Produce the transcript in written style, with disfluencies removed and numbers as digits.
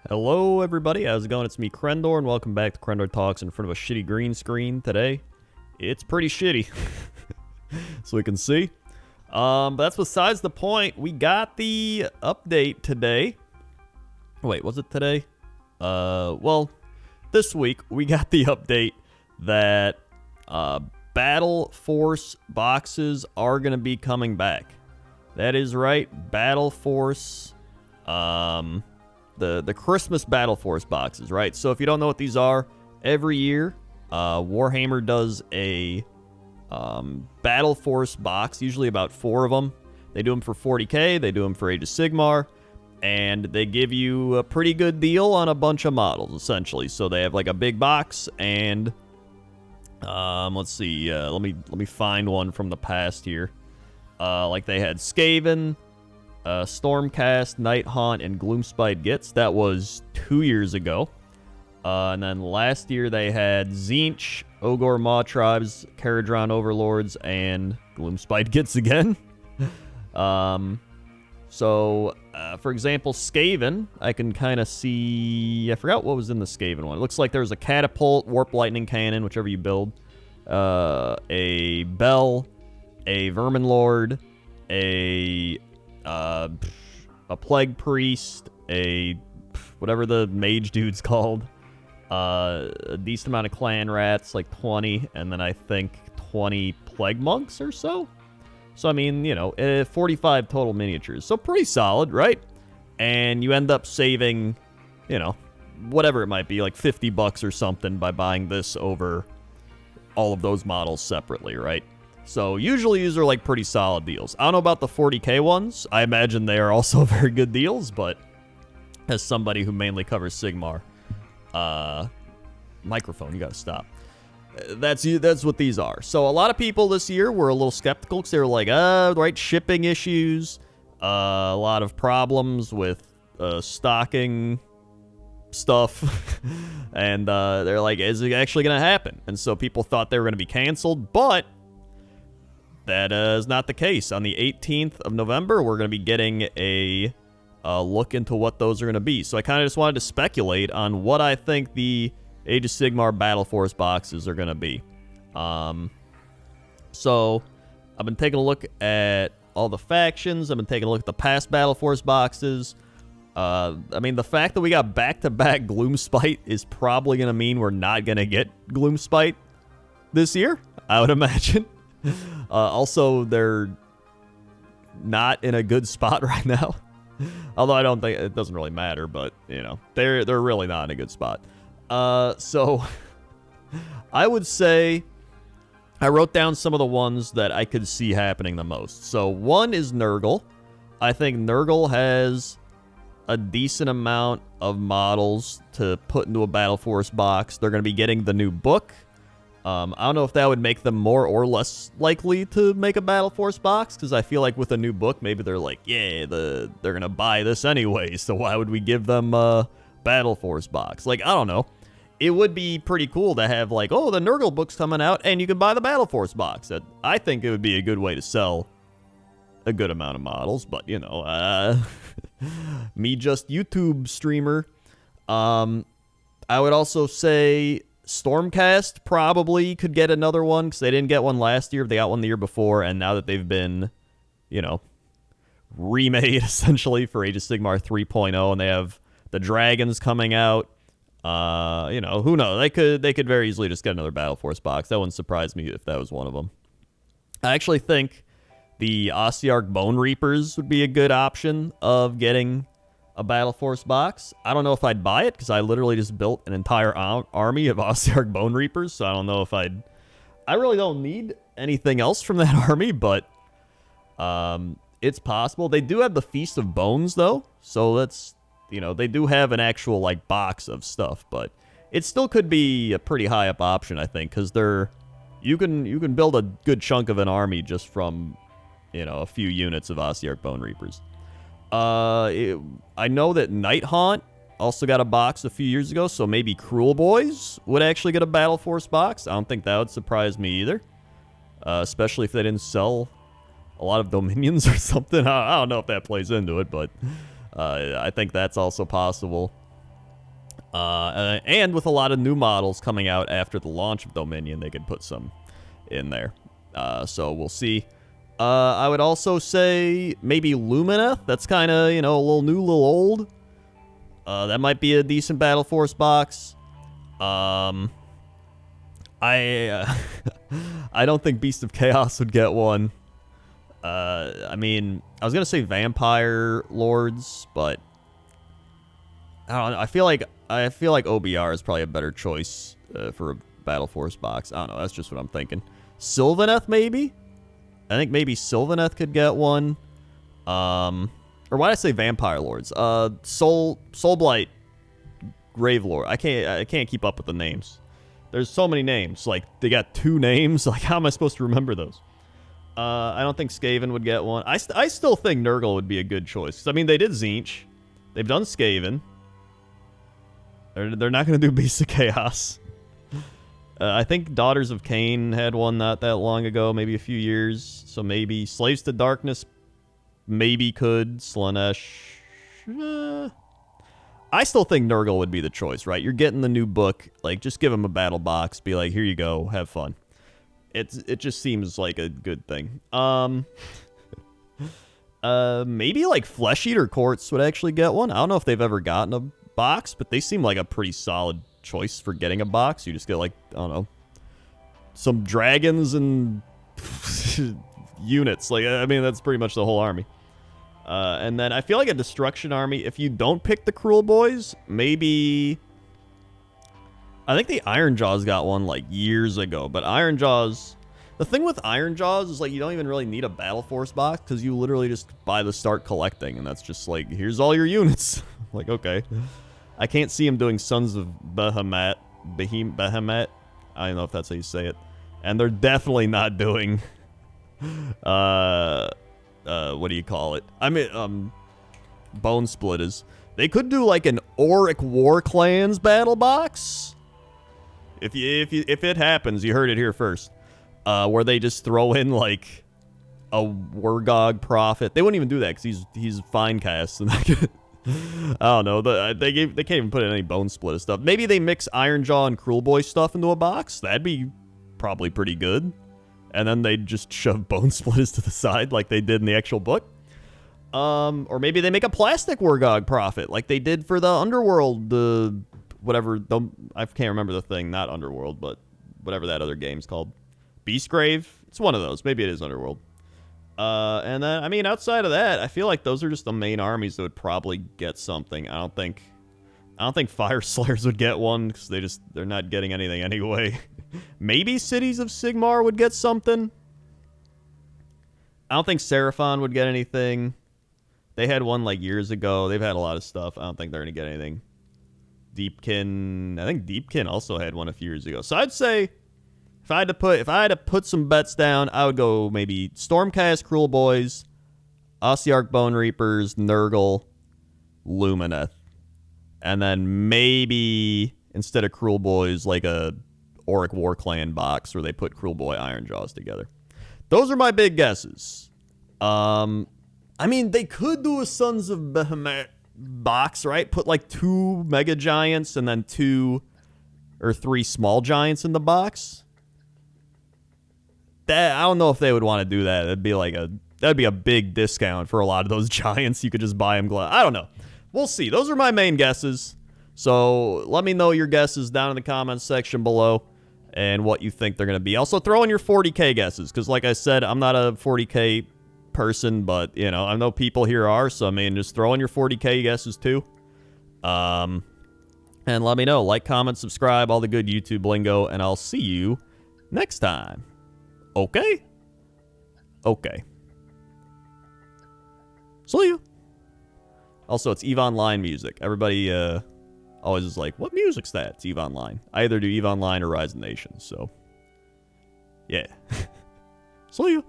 Hello everybody, how's it going? It's me, Krendor, and welcome back to Krendor Talks in front of a shitty green screen today. It's pretty shitty, so we can see. But that's besides the point. We got the update today. Wait, was it today? Well, this week we got the update that Battleforce boxes are going to be coming back. That is right, Battleforce, the Christmas Battleforce boxes, right? So if you don't know what these are, every year, Warhammer does a Battleforce box, usually about 4 of them. They do them for 40k, they do them for Age of Sigmar, and they give you a pretty good deal on a bunch of models, essentially. So they have like a big box, and let's see, let me find one from the past here. Like they had Skaven, Stormcast, Nighthaunt, and Gloomspite Gitz. That was 2 years ago. And then last year they had Tzeentch, Ogor Maw Tribes, Kharadron Overlords, and Gloomspite Gitz again. For example, Skaven, I can kind of see... I forgot what was in the Skaven one. It looks like there's a Catapult, Warp Lightning Cannon, whichever you build, a Bell, a Vermin Lord, a Plague Priest, whatever the mage dude's called, a decent amount of clan rats, like 20, and then I think 20 plague monks or so. So, I mean, you know, 45 total miniatures. So pretty solid, right? And you end up saving, you know, whatever it might be, like 50 bucks or something by buying this over all of those models separately, right? So usually these are like pretty solid deals. I don't know about the 40k ones. I imagine they are also very good deals, but as somebody who mainly covers Sigmar, microphone, you gotta stop. That's what these are. So a lot of people this year were a little skeptical because they were like, right, shipping issues, a lot of problems with stocking stuff, and they're like, is it actually gonna happen? And so people thought they were gonna be canceled, but that is not the case. On the 18th of November, we're going to be getting a look into what those are going to be. So I kind of just wanted to speculate on what I think the Age of Sigmar Battleforce boxes are going to be. So I've been taking a look at all the factions. I've been taking a look at the past Battleforce boxes. I mean, the fact that we got back-to-back Gloomspite is probably going to mean we're not going to get Gloomspite this year, I would imagine. Also, they're not in a good spot right now. Although I don't think it doesn't really matter, but you know, they're really not in a good spot. So I would say I wrote down some of the ones that I could see happening the most. So one is Nurgle. I think Nurgle has a decent amount of models to put into a Battleforce box. They're going to be getting the new book. I don't know if that would make them more or less likely to make a Battleforce box, because I feel like with a new book, maybe they're like, yeah, they're going to buy this anyway, so why would we give them a Battleforce box? Like, I don't know. It would be pretty cool to have, like, oh, the Nurgle book's coming out, and you can buy the Battleforce box. I think it would be a good way to sell a good amount of models, but, you know, me just YouTube streamer. I would also say Stormcast probably could get another one, because they didn't get one last year. They got one the year before, and now that they've been, you know, remade essentially for Age of Sigmar 3.0, and they have the dragons coming out, you know, who knows? They could very easily just get another Battleforce box. That wouldn't surprise me if that was one of them. I actually think the Ossiarch Bone Reapers would be a good option of getting a Battleforce box. I don't know if I'd buy it, because I literally just built an entire army of Ossiarch Bone Reapers, so I don't know if I really don't need anything else from that army, but it's possible. They do have the Feast of Bones, though, so that's, you know, they do have an actual, like, box of stuff, but it still could be a pretty high up option, I think, because you can build a good chunk of an army just from, you know, a few units of Ossiarch Bone Reapers. I know that Nighthaunt also got a box a few years ago, so maybe Cruel Boys would actually get a Battleforce box. I don't think that would surprise me either, especially if they didn't sell a lot of Dominions or something. I don't know if that plays into it, but I think that's also possible. And with a lot of new models coming out after the launch of Dominion, they could put some in there. So we'll see. I would also say maybe Lumineth. That's kind of, you know, a little new, a little old. That might be a decent Battleforce box. I don't think Beast of Chaos would get one. I mean, I was gonna say Vampire Lords, but I don't know. I feel like OBR is probably a better choice for a Battleforce box. I don't know. That's just what I'm thinking. Sylvaneth, maybe. I think maybe Sylvaneth could get one. Or why did I say Vampire Lords? Soulblight Gravelord. I can't keep up with the names. There's so many names. Like, they got 2 names. Like, how am I supposed to remember those? I don't think Skaven would get one. I still think Nurgle would be a good choice. I mean, they did Tzeentch. They've done Skaven. They're not going to do Beast of Chaos. I think Daughters of Cain had one not that long ago, maybe a few years. So maybe Slaves to Darkness maybe could. Slaanesh. I still think Nurgle would be the choice, right? You're getting the new book. Like, just give them a battle box. Be like, here you go. Have fun. It just seems like a good thing. Maybe like Flesh Eater Courts would actually get one. I don't know if they've ever gotten a box, but they seem like a pretty solid choice for getting a box. You just get like, I don't know, some dragons and units. Like, I mean, that's pretty much the whole army. And then I feel like a Destruction Army, if you don't pick the Cruel Boys, maybe... I think the Ironjaws got one like years ago, but Ironjaws... The thing with Ironjaws is like you don't even really need a Battleforce box because you literally just buy the start collecting, and that's just like, here's all your units. Like, okay. I can't see him doing Sons of Behemat. Behemat? I don't know if that's how you say it. And they're definitely not doing... what do you call it? I mean, Bone Splitters. They could do like an Auric War Clans battle box. If it happens, you heard it here first. Where they just throw in like a Wargog Prophet. They wouldn't even do that because he's fine cast. And I don't know. They can't even put in any Bone Splitter stuff. Maybe they mix Ironjaw and Cruel Boy stuff into a box. That'd be probably pretty good. And then they just shove Bone Splitters to the side like they did in the actual book. Or maybe they make a plastic Wargog Prophet like they did for the Underworld, whatever. I can't remember the thing. Not Underworld, but whatever that other game's called. Beastgrave? It's one of those. Maybe it is Underworld. And then, I mean, outside of that, I feel like those are just the main armies that would probably get something. I don't think Fire Slayers would get one because they're not getting anything anyway. Maybe Cities of Sigmar would get something. I don't think Seraphon would get anything. They had one like years ago. They've had a lot of stuff. I don't think they're going to get anything. Deepkin. I think Deepkin also had one a few years ago. So I'd say if I had to put some bets down, I would go maybe Stormcast, Cruel Boys, Ossiarch Bone Reapers, Nurgle, Lumineth. And then maybe instead of Cruel Boys, like a Auric War Clan box where they put Cruel Boy Ironjaws together. Those are my big guesses. I mean, they could do a Sons of Behemat box, right? Put like 2 Mega Giants and then 2 or 3 Small Giants in the box. I don't know if they would want to do that. That'd be a big discount for a lot of those Giants. You could just buy them. I don't know. We'll see. Those are my main guesses. So let me know your guesses down in the comments section below and what you think they're going to be. Also, throw in your 40K guesses because, like I said, I'm not a 40K person, but, you know, I know people here are. So, I mean, just throw in your 40K guesses too. And let me know. Like, comment, subscribe, all the good YouTube lingo, and I'll see you next time. Okay? Okay. See you. Also, it's EVE Online music. Everybody always is like, what music's that? It's EVE Online. I either do EVE Online or Rise of Nations, so yeah. See you.